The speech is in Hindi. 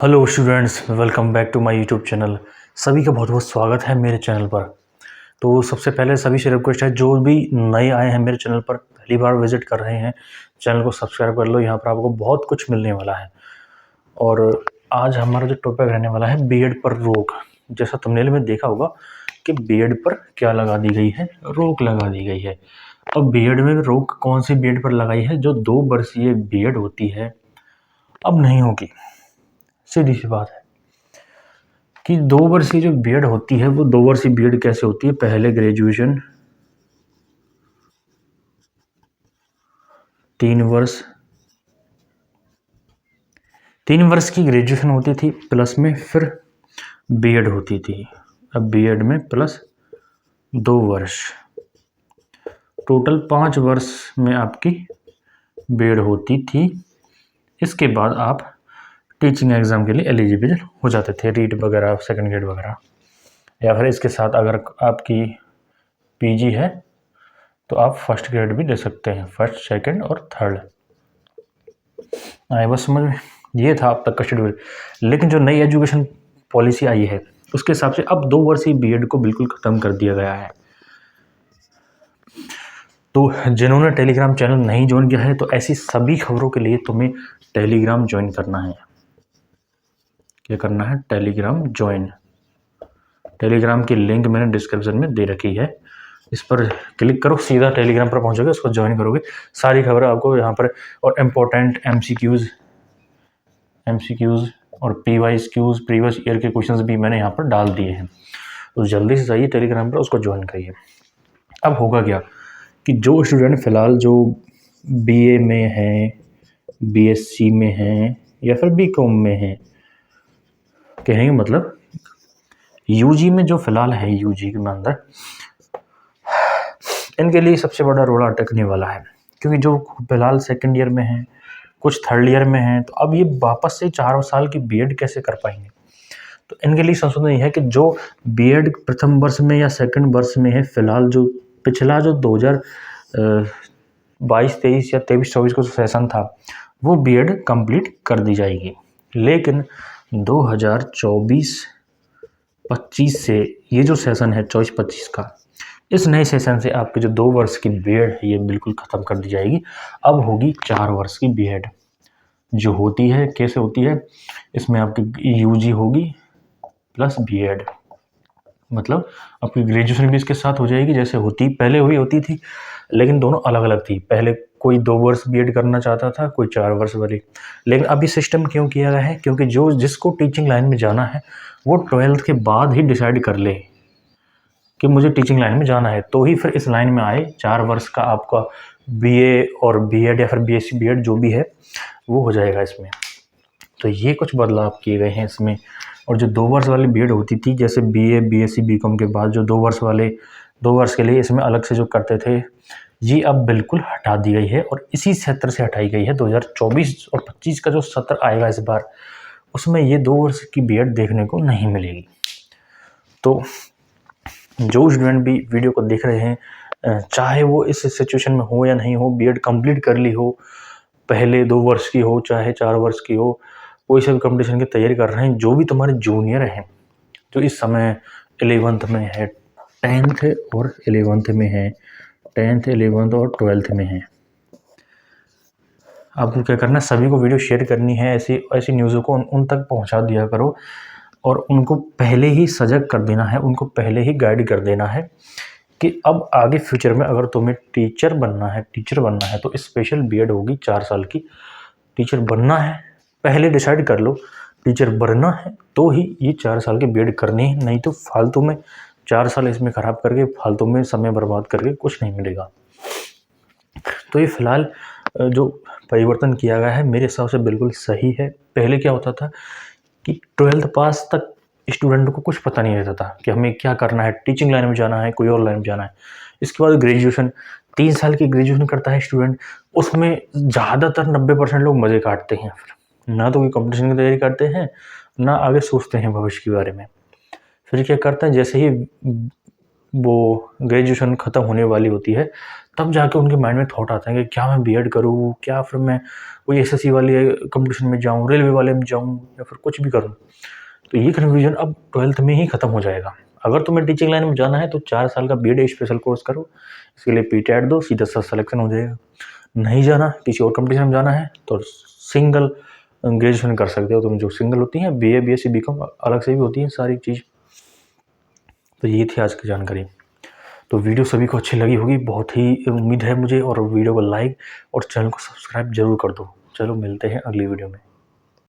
Hello students, welcome back to my YouTube channel. सभी का बहुत बहुत स्वागत है मेरे चैनल पर। तो सबसे पहले सभी से रिक्वेस्ट है, जो भी नए आए हैं मेरे चैनल पर, पहली बार विजिट कर रहे हैं, चैनल को सब्सक्राइब कर लो। यहाँ पर आपको बहुत कुछ मिलने वाला है। और आज हमारा जो टॉपिक रहने वाला है, बीएड पर रोक। जैसा थंबनेल में देखा होगा कि बीएड पर क्या लगा दी गई है, रोक लगा दी गई है। अब बीएड में रोक कौन सी बीएड पर लगाई है? जो 2 वर्षीय बीएड होती है अब नहीं होगी। सीधी सी बात है कि 2 वर्षीय जो बीएड होती है, वो 2 वर्षीय बीएड कैसे होती है? पहले ग्रेजुएशन 3 वर्ष, 3 वर्ष की ग्रेजुएशन होती थी, प्लस में फिर बीएड होती थी। अब बीएड में प्लस 2 वर्ष, टोटल 5 वर्ष में आपकी बीएड होती थी। इसके बाद आप टीचिंग एग्ज़ाम के लिए एलिजिबल हो जाते थे, रीट वगैरह, सेकंड ग्रेड वगैरह। या फिर इसके साथ अगर आपकी पीजी है तो आप फर्स्ट ग्रेड भी दे सकते हैं, फर्स्ट, सेकंड और थर्ड। आए बस समझ में? ये था अब तक का शेड्यूल। लेकिन जो नई एजुकेशन पॉलिसी आई है, उसके हिसाब से अब 2 वर्षीय बीएड को बिल्कुल ख़त्म कर दिया गया है। तो जिन्होंने टेलीग्राम चैनल नहीं ज्वाइन किया है, तो ऐसी सभी खबरों के लिए तुम्हें टेलीग्राम ज्वाइन करना है। क्या करना है? Telegram join. टेलीग्राम की लिंक मैंने डिस्क्रिप्शन में दे रखी है, इस पर क्लिक करो, सीधा टेलीग्राम पर पहुंचोगे, उसको ज्वाइन करोगे, सारी खबरें आपको यहाँ पर। और इम्पोर्टेंट एमसीक्यूज़ और पीवाईक्यूज़, प्रीवियस ईयर के क्वेश्चंस भी मैंने यहाँ पर डाल दिए हैं। तो जल्दी से जाइए टेलीग्राम पर, उसको ज्वाइन करिए। अब होगा क्या कि जो स्टूडेंट फ़िलहाल जो बीए में हैं, बीएससी में हैं या फिर बीकॉम में हैं, कहने का मतलब यूजी में जो फ़िलहाल है, यूजी के अंदर, इनके लिए सबसे बड़ा रोड़ा अटकने वाला है। क्योंकि जो फिलहाल सेकंड ईयर में हैं, कुछ थर्ड ईयर में हैं, तो अब ये वापस से 4 साल की बीएड कैसे कर पाएंगे? तो इनके लिए संशोधन ये है कि जो बीएड प्रथम वर्ष में या सेकंड वर्ष में है, फिलहाल जो पिछला जो 2022-23 या 23-24 का सेशन था, वो बीएड कंप्लीट कर दी जाएगी। लेकिन 2024-25 से ये जो सेशन है 24-25 का, इस नए सेशन से आपके जो 2 वर्ष की बीएड है, ये बिल्कुल ख़त्म कर दी जाएगी। अब होगी 4 वर्ष की बीएड। जो होती है, कैसे होती है? इसमें आपकी यूजी होगी प्लस बीएड, मतलब आपकी ग्रेजुएशन भी इसके साथ हो जाएगी, जैसे पहले हुई होती थी, लेकिन दोनों अलग अलग थी। पहले कोई 2 वर्ष बीएड करना चाहता था, कोई 4 वर्ष वाली। लेकिन अभी सिस्टम क्यों किया गया है? क्योंकि जिसको टीचिंग लाइन में जाना है, वो 12th के बाद ही डिसाइड कर ले कि मुझे टीचिंग लाइन में जाना है, तो ही फिर इस लाइन में आए। 4 वर्ष का आपका बीए और बीएड या फिर बीएससी बीएड जो भी है, वो हो जाएगा इसमें। तो ये कुछ बदलाव किए गए हैं इसमें। और जो 2 वर्ष वाली बीएड होती थी, जैसे बीए, बीएससी, बीकॉम के बाद जो 2 वर्ष वाले, 2 वर्ष के लिए इसमें अलग से जो करते थे, ये अब बिल्कुल हटा दी गई है। और इसी सत्र से हटाई गई है। 2024 और 25 का जो सत्र आएगा इस बार, उसमें ये 2 वर्ष की बीएड देखने को नहीं मिलेगी। तो जो स्टूडेंट भी वीडियो को देख रहे हैं, चाहे वो इस सिचुएशन में हो या नहीं हो, बीएड कंप्लीट कर ली हो, पहले 2 वर्ष की हो चाहे 4 वर्ष की हो, कोई सा भी कंपटीशन की तैयारी कर रहे हैं, जो भी तुम्हारे जूनियर हैं, जो इस समय 11th में है, 10th और 11th में है, 10th, 11th और 12th में है, आपको क्या करना है? सभी को वीडियो शेयर करनी है। ऐसी न्यूज़ों को उन तक पहुंचा दिया करो, और उनको पहले ही सजग कर देना है, उनको पहले ही गाइड कर देना है कि अब आगे फ्यूचर में अगर तुम्हें टीचर बनना है तो स्पेशल बीएड होगी 4 साल की। टीचर बनना है, पहले डिसाइड कर लो। टीचर बनना है तो ही ये 4 साल की बीएड करनी है, नहीं तो फालतू में 4 साल इसमें ख़राब करके, फालतू में समय बर्बाद करके कुछ नहीं मिलेगा। तो ये फ़िलहाल जो परिवर्तन किया गया है, मेरे हिसाब से बिल्कुल सही है। पहले क्या होता था कि 12th पास तक स्टूडेंट को कुछ पता नहीं रहता था कि हमें क्या करना है, टीचिंग लाइन में जाना है, कोई और लाइन में जाना है। इसके बाद ग्रेजुएशन, 3 साल की ग्रेजुएशन करता है स्टूडेंट, उसमें ज़्यादातर 90% लोग मज़े काटते हैं। फिर ना तो कोई कंपटीशन की तैयारी करते हैं, ना आगे सोचते हैं भविष्य के बारे में। फिर क्या करते हैं, जैसे ही वो ग्रेजुएशन ख़त्म होने वाली होती है, तब जाके उनके माइंड में थॉट आता है कि क्या मैं बीएड करूँ, क्या फिर मैं कोई एसएससी वाले कंपटीशन में जाऊँ, रेलवे वाले में जाऊँ या फिर कुछ भी करूँ। तो ये कन्फ्यूजन अब 12th में ही ख़त्म हो जाएगा। अगर तुम्हें टीचिंग लाइन में जाना है तो 4 साल का बीएड स्पेशल कोर्स करो, इसके लिए पीटेट दो, सीधा सा सिलेक्शन हो जाएगा। नहीं जाना, किसी और कंपटीशन में जाना है तो सिंगल ग्रेजुएशन कर सकते हो तुम, जो सिंगल होती हैं बीए, बीएससी, बीकॉम अलग से भी होती है सारी चीज़। तो ये थी आज की जानकारी। तो वीडियो सभी को अच्छी लगी होगी, बहुत ही उम्मीद है मुझे, और वीडियो को लाइक और चैनल को सब्सक्राइब जरूर कर दो। चलो मिलते हैं अगली वीडियो में।